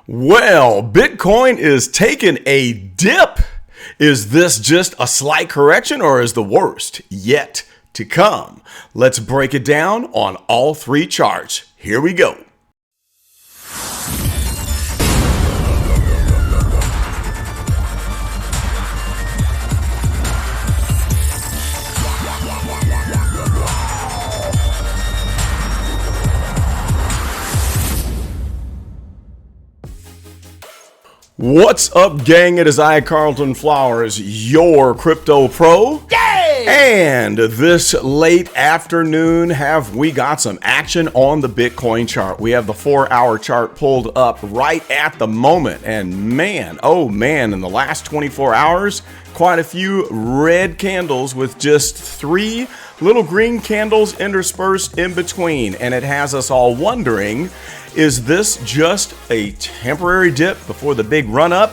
Well, Bitcoin is taking a dip. Is this just a slight correction or is the worst yet to come? Let's break it down on all three charts. Here we go. What's up, gang? It is I, Carlton Flowers, your crypto pro. Yay! And this late afternoon, have we got some action on the Bitcoin chart. We have the 4-hour chart pulled up right at the moment. And man, oh man, in the last 24 hours, quite a few red candles with just 3 little green candles interspersed in between. And it has us all wondering, is this just a temporary dip before the big run up,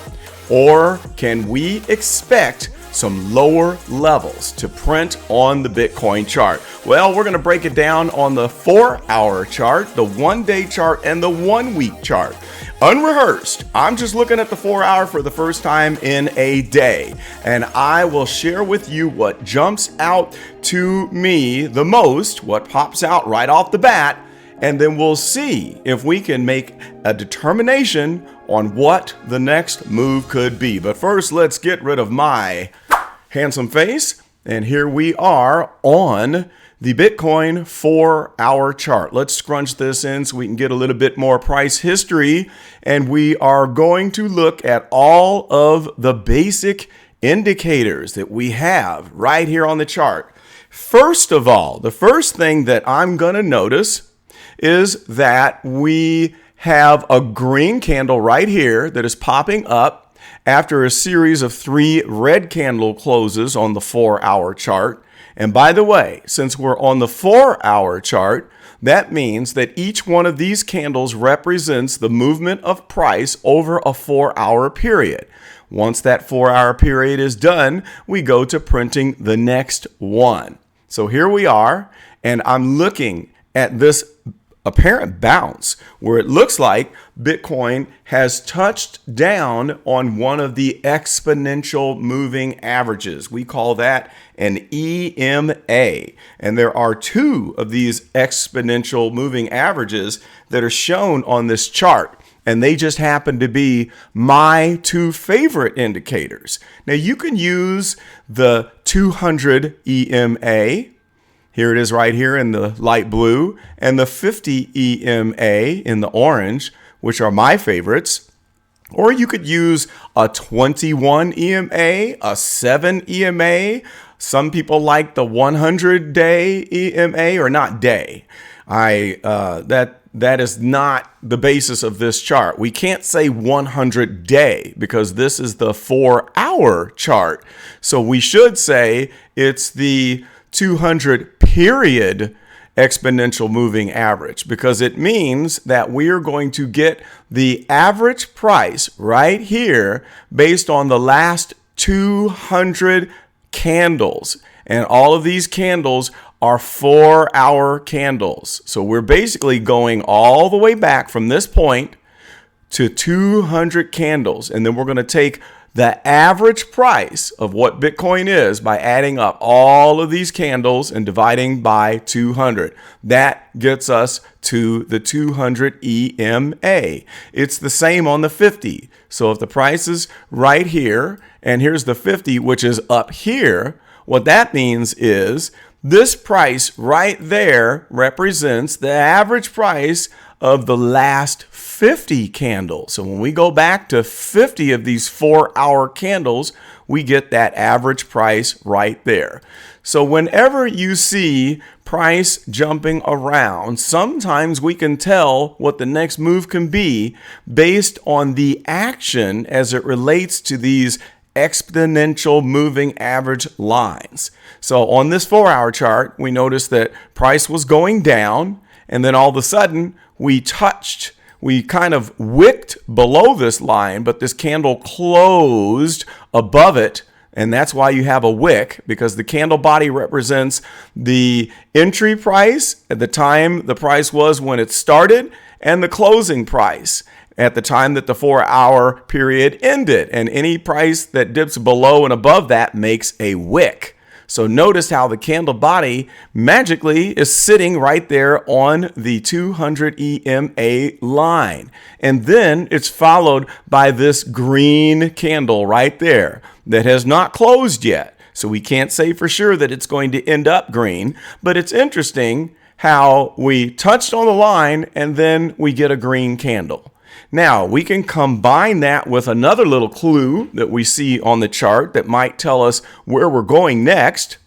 or can we expect some lower levels to print on the Bitcoin chart? Well, we're going to break it down on the 4-hour chart, the 1-day chart, and the 1-week chart. Unrehearsed, I'm just looking at the 4-hour for the first time in a day, and I will share with you what jumps out to me the most, what pops out right off the bat, and then we'll see if we can make a determination on what the next move could be. But first, let's get rid of my handsome face. And here we are on the Bitcoin 4-hour chart. Let's scrunch this in so we can get a little bit more price history. And we are going to look at all of the basic indicators that we have right here on the chart. First of all, the first thing that I'm going to notice is that we have a green candle right here that is popping up after a series of 3 red candle closes on the 4-hour chart. And by the way, since we're on the 4-hour chart, that means that each one of these candles represents the movement of price over a 4-hour period. Once that 4-hour period is done, we go to printing the next one. So here we are, and I'm looking at this apparent bounce where it looks like Bitcoin has touched down on one of the exponential moving averages. We call that an EMA. And there are 2 of these exponential moving averages that are shown on this chart. And they just happen to be my 2 favorite indicators. Now you can use the 200 EMA. Here it is right here in the light blue, and the 50 EMA in the orange, which are my favorites. Or you could use a 21 EMA, a 7 EMA. Some people like the 100-day EMA, or not day. That is not the basis of this chart. We can't say 100-day because this is the 4-hour chart. So we should say it's the 200 period exponential moving average, because it means that we are going to get the average price right here based on the last 200 candles. And all of these candles are 4-hour candles. So we're basically going all the way back from this point to 200 candles. And then we're going to take the average price of what Bitcoin is by adding up all of these candles and dividing by 200. That gets us to the 200 EMA. It's the same on the 50. So if the price is right here, and here's the 50, which is up here, what that means is this price right there represents the average price of the last 50 candles. So when we go back to 50 of these 4-hour candles, we get that average price right there. So whenever you see price jumping around, sometimes we can tell what the next move can be based on the action as it relates to these exponential moving average lines. So on this 4-hour chart, we noticed that price was going down, and then all of a sudden we kind of wicked below this line, but this candle closed above it. And that's why you have a wick, because the candle body represents the entry price at the time the price was when it started and the closing price. at the time that the 4-hour period ended. And any price that dips below and above that makes a wick. So notice how the candle body magically is sitting right there on the 200 EMA line. And then it's followed by this green candle right there that has not closed yet. So we can't say for sure that it's going to end up green, but it's interesting how we touched on the line and then we get a green candle. Now, we can combine that with another little clue that we see on the chart that might tell us where we're going next,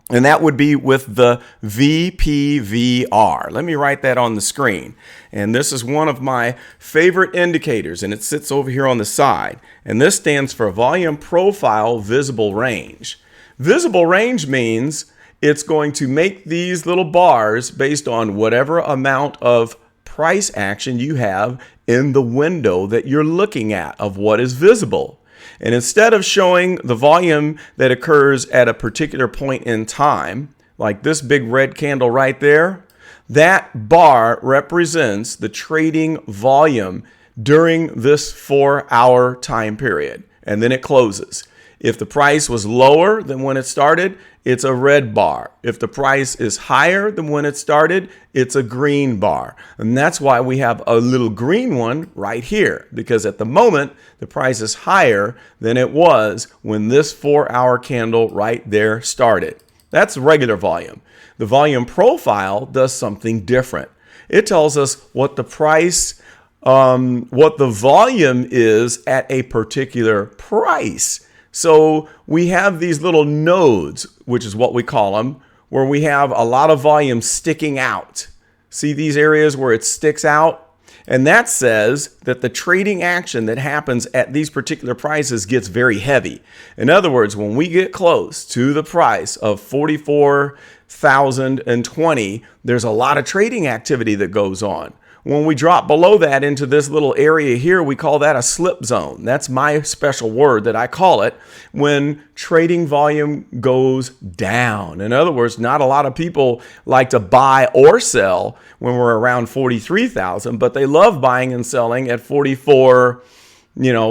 and that would be with the VPVR. Let me write that on the screen. And this is one of my favorite indicators, and it sits over here on the side. And this stands for Volume Profile Visible Range. Visible range means it's going to make these little bars based on whatever amount of price action you have in the window that you're looking at of what is visible. And instead of showing the volume that occurs at a particular point in time, like this big red candle right there, that bar represents the trading volume during this 4-hour time period. And then it closes. If the price was lower than when it started, it's a red bar. If the price is higher than when it started, it's a green bar. And that's why we have a little green one right here, because at the moment, the price is higher than it was when this 4-hour candle right there started. That's regular volume. The volume profile does something different. It tells us what the price, what the volume is at a particular price. So we have these little nodes, which is what we call them, where we have a lot of volume sticking out. See these areas where it sticks out? And that says that the trading action that happens at these particular prices gets very heavy. In other words, when we get close to the price of 44,020, there's a lot of trading activity that goes on. When we drop below that into this little area here, we call that a slip zone. That's my special word that I call it when trading volume goes down. In other words, not a lot of people like to buy or sell when we're around 43,000, but they love buying and selling at 44,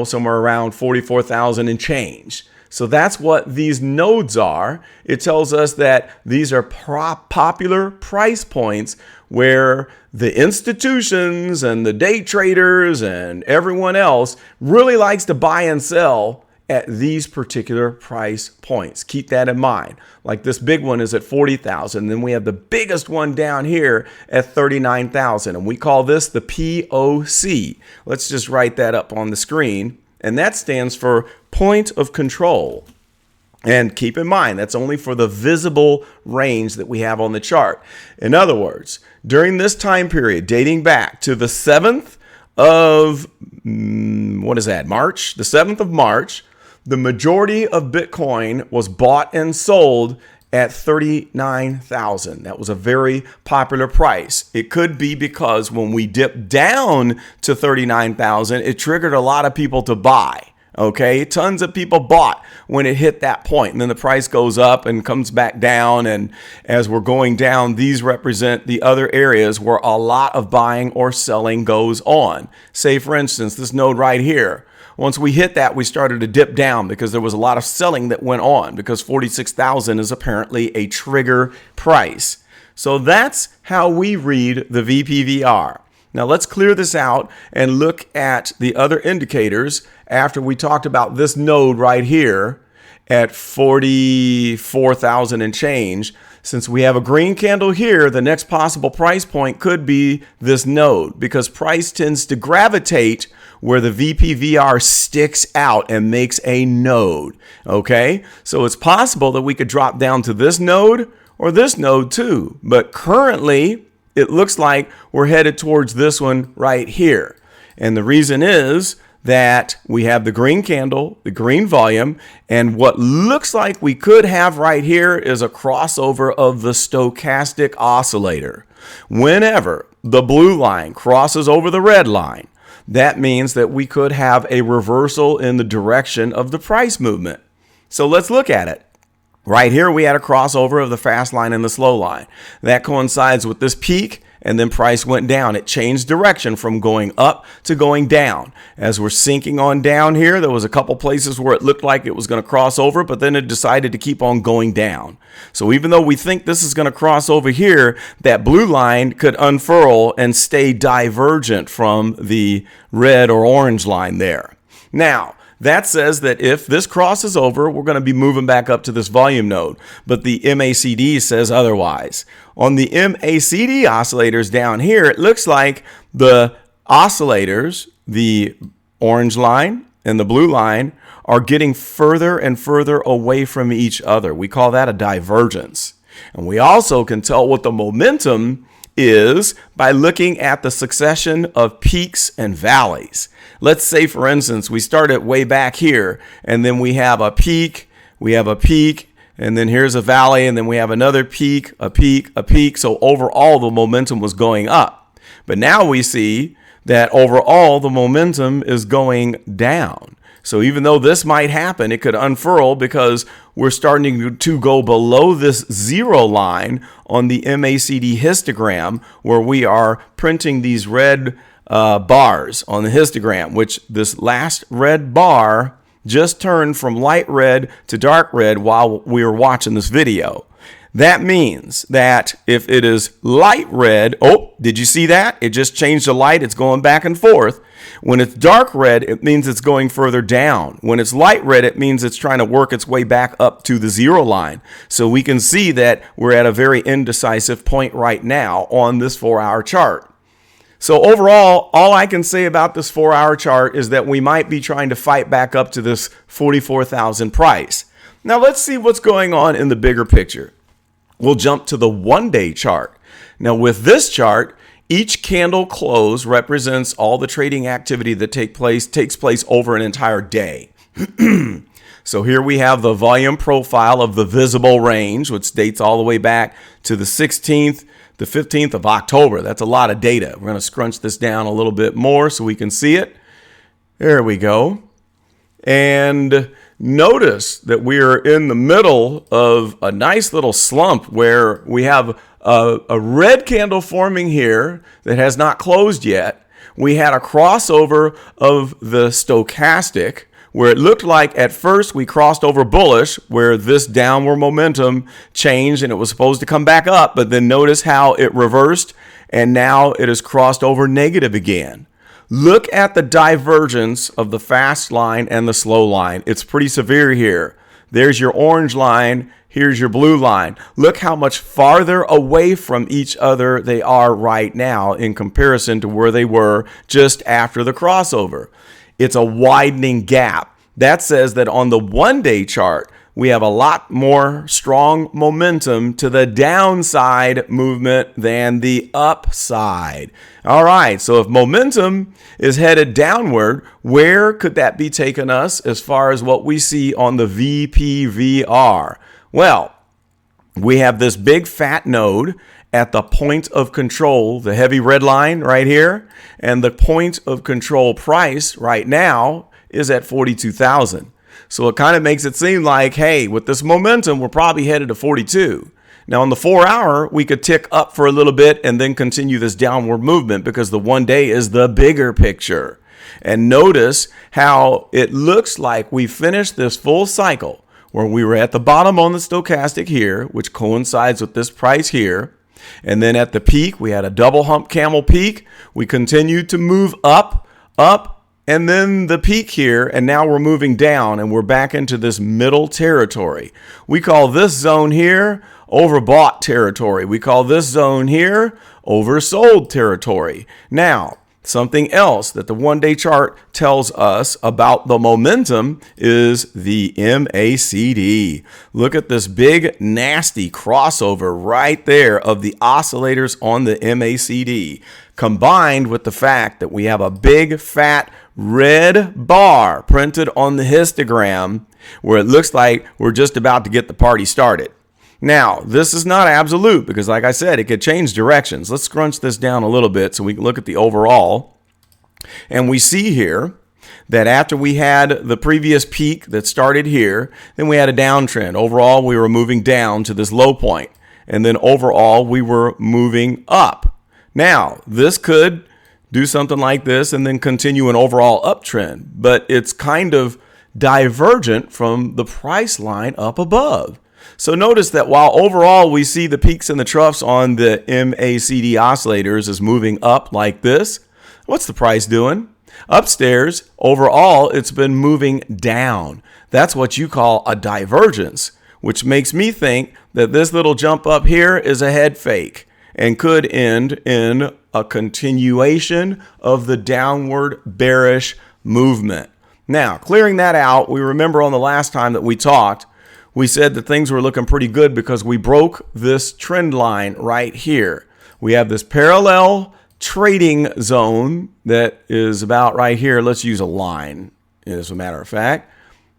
somewhere around 44,000 and change. So that's what these nodes are. It tells us that these are popular price points where the institutions and the day traders and everyone else really likes to buy and sell at these particular price points. Keep that in mind. Like this big one is at 40,000. Then we have the biggest one down here at 39,000. And we call this the POC. Let's just write that up on the screen. And that stands for point of control. And keep in mind, that's only for the visible range that we have on the chart. In other words, during this time period, dating back to the 7th of, March? The 7th of March, the majority of Bitcoin was bought and sold at 39,000. That was a very popular price. It could be because when we dipped down to 39,000, it triggered a lot of people to buy. Okay, tons of people bought when it hit that point, and then the price goes up and comes back down. And as we're going down, these represent the other areas where a lot of buying or selling goes on. Say, for instance, this node right here. Once we hit that, we started to dip down because there was a lot of selling that went on because 46,000 is apparently a trigger price. So that's how we read the VPVR. Now let's clear this out and look at the other indicators after we talked about this node right here at 44,000 and change. Since we have a green candle here, the next possible price point could be this node because price tends to gravitate where the VPVR sticks out and makes a node. Okay, so it's possible that we could drop down to this node or this node too. But currently, it looks like we're headed towards this one right here. And the reason is that we have the green candle, the green volume, and what looks like we could have right here is a crossover of the stochastic oscillator. Whenever the blue line crosses over the red line, that means that we could have a reversal in the direction of the price movement. So let's look at it. Right here, we had a crossover of the fast line and the slow line. That coincides with this peak and then price went down. It changed direction from going up to going down. As we're sinking on down here, there was a couple places where it looked like it was going to cross over, but then it decided to keep on going down. So even though we think this is going to cross over here, that blue line could unfurl and stay divergent from the red or orange line there. Now, that says that if this crosses over, we're going to be moving back up to this volume node. But the MACD says otherwise. On the MACD oscillators down here, it looks like the oscillators, the orange line and the blue line, are getting further and further away from each other. We call that a divergence. And we also can tell what the momentum is by looking at the succession of peaks and valleys. Let's say, for instance, we start it way back here, and then we have a peak, and then here's a valley, and then we have another peak, a peak, a peak. So overall, the momentum was going up. But now we see that overall, the momentum is going down. So even though this might happen, it could unfurl because we're starting to go below this zero line on the MACD histogram, where we are printing these red bars on the histogram, which this last red bar just turned from light red to dark red while we were watching this video. That means that if it is light red, oh, did you see that? It just changed the light. It's going back and forth. When it's dark red, it means it's going further down. When it's light red, it means it's trying to work its way back up to the zero line. So we can see that we're at a very indecisive point right now on this 4-hour chart. So overall, all I can say about this 4-hour chart is that we might be trying to fight back up to this 44,000 price. Now let's see what's going on in the bigger picture. We'll jump to the 1-day chart. Now with this chart, each candle close represents all the trading activity that takes place over an entire day. So here we have the volume profile of the visible range, which dates all the way back to the 16th, the 15th of October. That's a lot of data. We're going to scrunch this down a little bit more so we can see it. There we go. And notice that we are in the middle of a nice little slump where we have a red candle forming here that has not closed yet. We had a crossover of the stochastic where it looked like at first we crossed over bullish, where this downward momentum changed and it was supposed to come back up, but then notice how it reversed and now it has crossed over negative again. Look at the divergence of the fast line and the slow line. It's pretty severe here. There's your orange line. Here's your blue line. Look how much farther away from each other they are right now in comparison to where they were just after the crossover. It's a widening gap. That says that on the 1-day chart, we have a lot more strong momentum to the downside movement than the upside. All right, so if momentum is headed downward, where could that be taking us as far as what we see on the VPVR? Well, we have this big fat node at the point of control, the heavy red line right here, and the point of control price right now is at 42,000. So it kind of makes it seem like, hey, with this momentum, we're probably headed to 42. Now, on the 4-hour, we could tick up for a little bit and then continue this downward movement because the 1-day is the bigger picture. And notice how it looks like we finished this full cycle where we were at the bottom on the stochastic here, which coincides with this price here. And then at the peak, we had a double hump camel peak. We continued to move up, and then the peak here, and now we're moving down and we're back into this middle territory. We call this zone here overbought territory. We call this zone here oversold territory. Now, something else that the 1-day chart tells us about the momentum is the MACD. Look at this big, nasty crossover right there of the oscillators on the MACD, combined with the fact that we have a big, fat, red bar printed on the histogram where it looks like we're just about to get the party started. Now, this is not absolute because, like I said, it could change directions. Let's scrunch this down a little bit so we can look at the overall. And we see here that after we had the previous peak that started here, then we had a downtrend. Overall, we were moving down to this low point. And then overall, we were moving up. Now, this could do something like this and then continue an overall uptrend, but it's kind of divergent from the price line up above. So notice that while overall we see the peaks and the troughs on the MACD oscillators is moving up like this, what's the price doing? Upstairs, overall, it's been moving down. That's what you call a divergence, which makes me think that this little jump up here is a head fake and could end in a continuation of the downward bearish movement. Now, clearing that out, we remember on the last time that we talked, we said that things were looking pretty good because we broke this trend line right here. We have this parallel trading zone that is about right here. Let's use a line, as a matter of fact.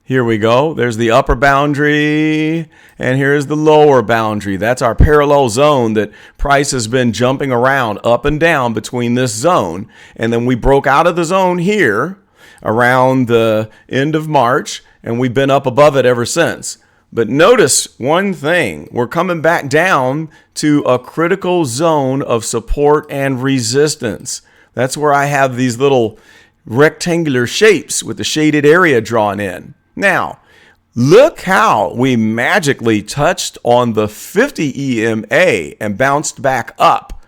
Here we go. There's the upper boundary, and here's the lower boundary. That's our parallel zone that price has been jumping around up and down between this zone. And then we broke out of the zone here around the end of March, and we've been up above it ever since. But notice one thing, we're coming back down to a critical zone of support and resistance. That's where I have these little rectangular shapes with the shaded area drawn in. Now, look how we magically touched on the 50 EMA and bounced back up.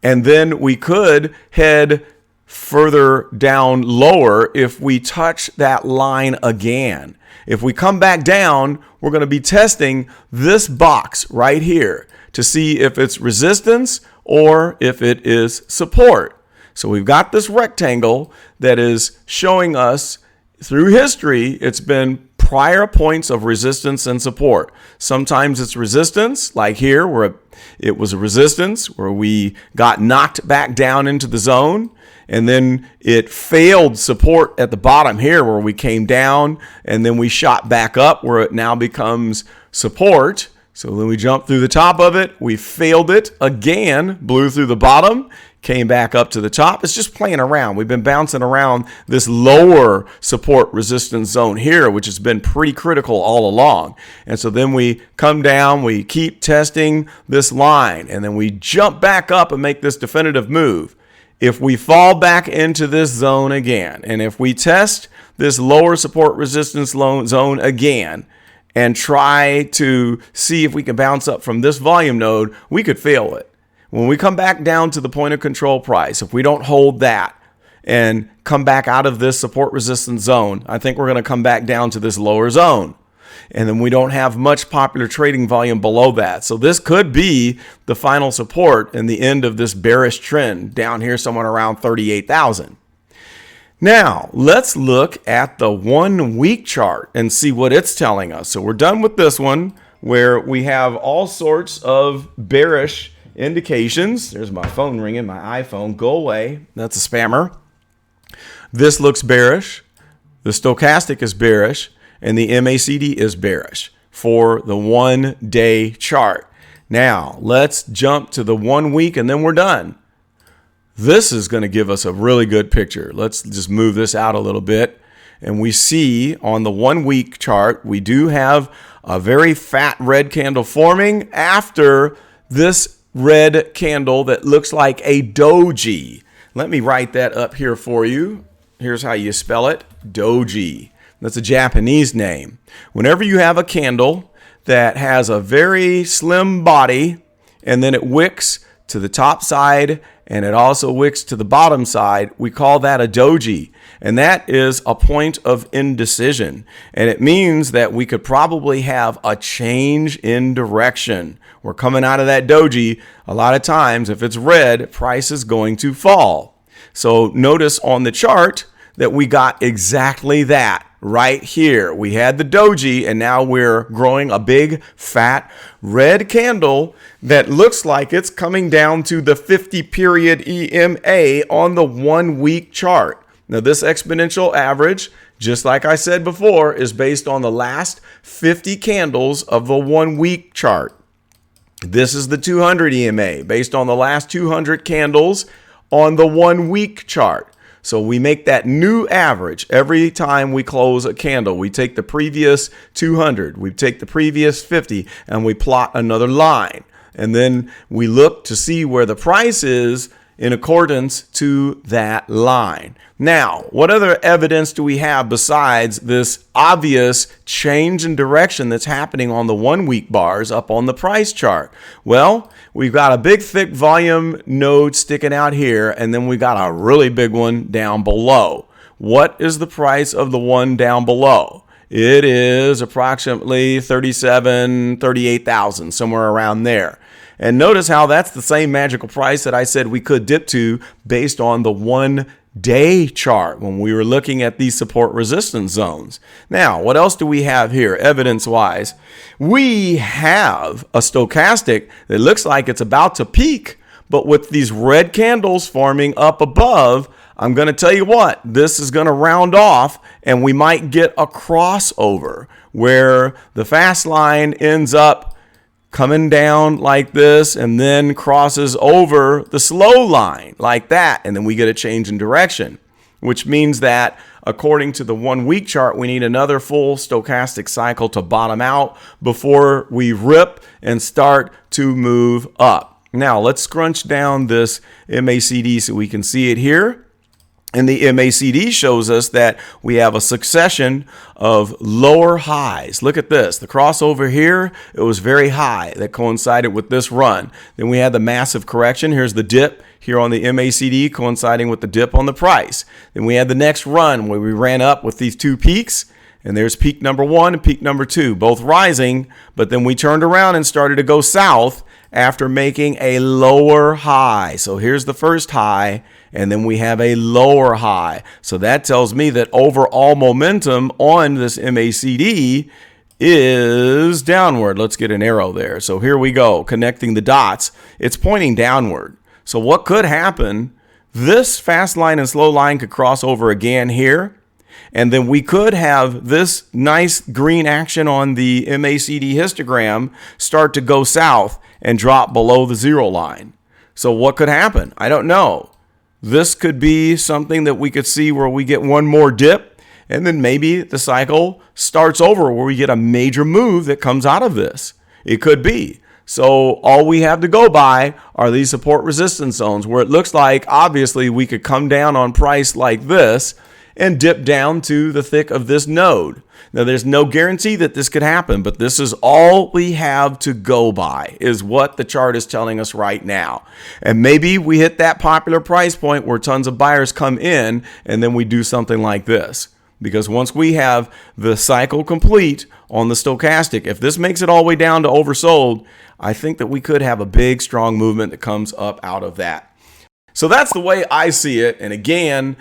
And then we could head further down lower if we touch that line again. If we come back down, we're going to be testing this box right here to see if it's resistance or if it is support. So we've got this rectangle that is showing us through history, it's been prior points of resistance and support. Sometimes it's resistance, like here, where it was a resistance where we got knocked back down into the zone. And then it failed support at the bottom here where we came down, and then we shot back up where it now becomes support. So then we jumped through the top of it. We failed it again, blew through the bottom, came back up to the top. It's just playing around. We've been bouncing around this lower support resistance zone here, which has been pretty critical all along. And so then we come down, we keep testing this line, and then we jump back up and make this definitive move. If we fall back into this zone again, and if we test this lower support resistance zone again and try to see if we can bounce up from this volume node, we could fail it. When we come back down to the point of control price, if we don't hold that and come back out of this support resistance zone, I think we're going to come back down to this lower zone. And then we don't have much popular trading volume below that. So this could be the final support and the end of this bearish trend down here somewhere around 38,000. Now, let's look at the 1 week chart and see what it's telling us. So we're done with this one where we have all sorts of bearish indications. There's my phone ringing, my iPhone. Go away. That's a spammer. This looks bearish. The stochastic is bearish. And the MACD is bearish for the 1 day chart. Now, let's jump to the 1 week and then we're done. This is going to give us a really good picture. Let's just move this out a little bit. And we see on the 1 week chart, we do have a very fat red candle forming after this red candle that looks like a doji. Let me write that up here for you. Here's how you spell it, doji. That's a Japanese name. Whenever you have a candle that has a very slim body and then it wicks to the top side and it also wicks to the bottom side, we call that a doji. And that is a point of indecision. And it means that we could probably have a change in direction. We're coming out of that doji. A lot of times, if it's red, price is going to fall. So notice on the chart that we got exactly that. Right here, we had the doji, and now we're growing a big, fat, red candle that looks like it's coming down to the 50 period EMA on the 1 week chart. Now, this exponential average, just like I said before, is based on the last 50 candles of the 1 week chart. This is the 200 EMA, based on the last 200 candles on the 1 week chart. So we make that new average every time we close a candle. We take the previous 200, we take the previous 50, and we plot another line. And then we look to see where the price is in accordance to that line. Now, what other evidence do we have besides this obvious change in direction that's happening on the 1 week bars up on the price chart? Well, we've got a big thick volume node sticking out here, and then we got a really big one down below. What is the price of the one down below? It is approximately 38,000, somewhere around there. And notice how that's the same magical price that I said we could dip to based on the 1 day chart when we were looking at these support resistance zones. Now, what else do we have here evidence-wise? We have a stochastic that looks like it's about to peak, but with these red candles forming up above, I'm going to tell you what, this is going to round off and we might get a crossover where the fast line ends up coming down like this and then crosses over the slow line like that. And then we get a change in direction, which means that according to the 1 week chart, we need another full stochastic cycle to bottom out before we rip and start to move up. Now let's scrunch down this MACD so we can see it here. And the MACD shows us that we have a succession of lower highs. Look at this. The crossover here, it was very high. That coincided with this run. Then we had the massive correction. Here's the dip here on the MACD coinciding with the dip on the price. Then we had the next run where we ran up with these two peaks. And there's peak number 1 and peak number 2, both rising. But then we turned around and started to go south after making a lower high. So here's the first high, and then we have a lower high. So that tells me that overall momentum on this MACD is downward. Let's get an arrow there. So here we go, connecting the dots. It's pointing downward. So what could happen? This fast line and slow line could cross over again here. And then we could have this nice green action on the MACD histogram start to go south and drop below the zero line. So what could happen? I don't know. This could be something that we could see where we get one more dip and then maybe the cycle starts over where we get a major move that comes out of this. It could be. So all we have to go by are these support resistance zones where it looks like obviously we could come down on price like this and dip down to the thick of this node. Now, there's no guarantee that this could happen, but this is all we have to go by is what the chart is telling us right now. And maybe we hit that popular price point where tons of buyers come in and then we do something like this. Because once we have the cycle complete on the stochastic, if this makes it all the way down to oversold, I think that we could have a big, strong movement that comes up out of that. So that's the way I see it. And again,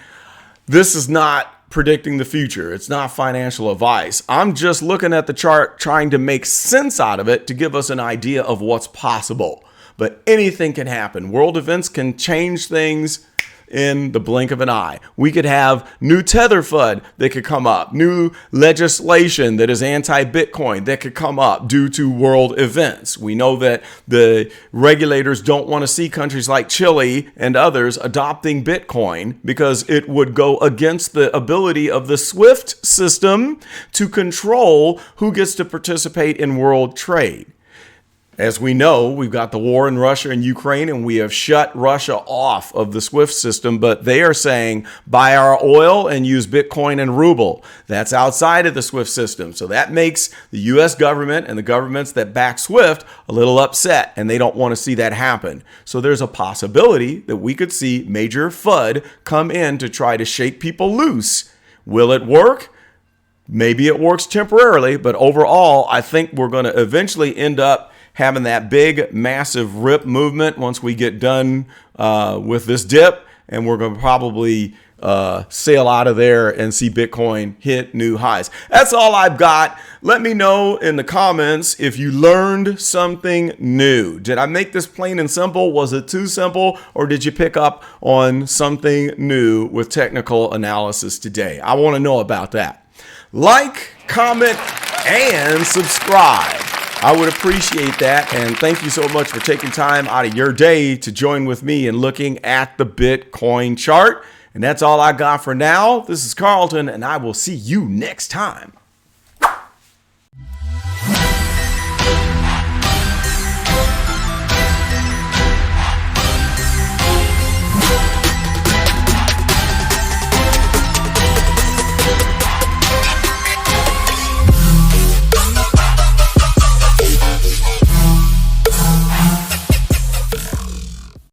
this is not predicting the future. It's not financial advice. I'm just looking at the chart, trying to make sense out of it to give us an idea of what's possible. But anything can happen. World events can change things in the blink of an eye. We could have new tether FUD that could come up, new legislation that is anti-Bitcoin that could come up due to world events. We know that the regulators don't want to see countries like Chile and others adopting Bitcoin because it would go against the ability of the SWIFT system to control who gets to participate in world trade. As we know, we've got the war in Russia and Ukraine, and we have shut Russia off of the SWIFT system, but they are saying buy our oil and use Bitcoin and ruble. That's outside of the SWIFT system. So that makes the U.S. government and the governments that back SWIFT a little upset, and they don't want to see that happen. So there's a possibility that we could see major FUD come in to try to shake people loose. Will it work? Maybe it works temporarily, but overall, I think we're going to eventually end up having that big, massive rip movement once we get done with this dip. And we're going to probably sail out of there and see Bitcoin hit new highs. That's all I've got. Let me know in the comments if you learned something new. Did I make this plain and simple? Was it too simple? Or did you pick up on something new with technical analysis today? I want to know about that. Like, comment, and subscribe. I would appreciate that, and thank you so much for taking time out of your day to join with me in looking at the Bitcoin chart. And that's all I got for now. This is Carlton, and I will see you next time.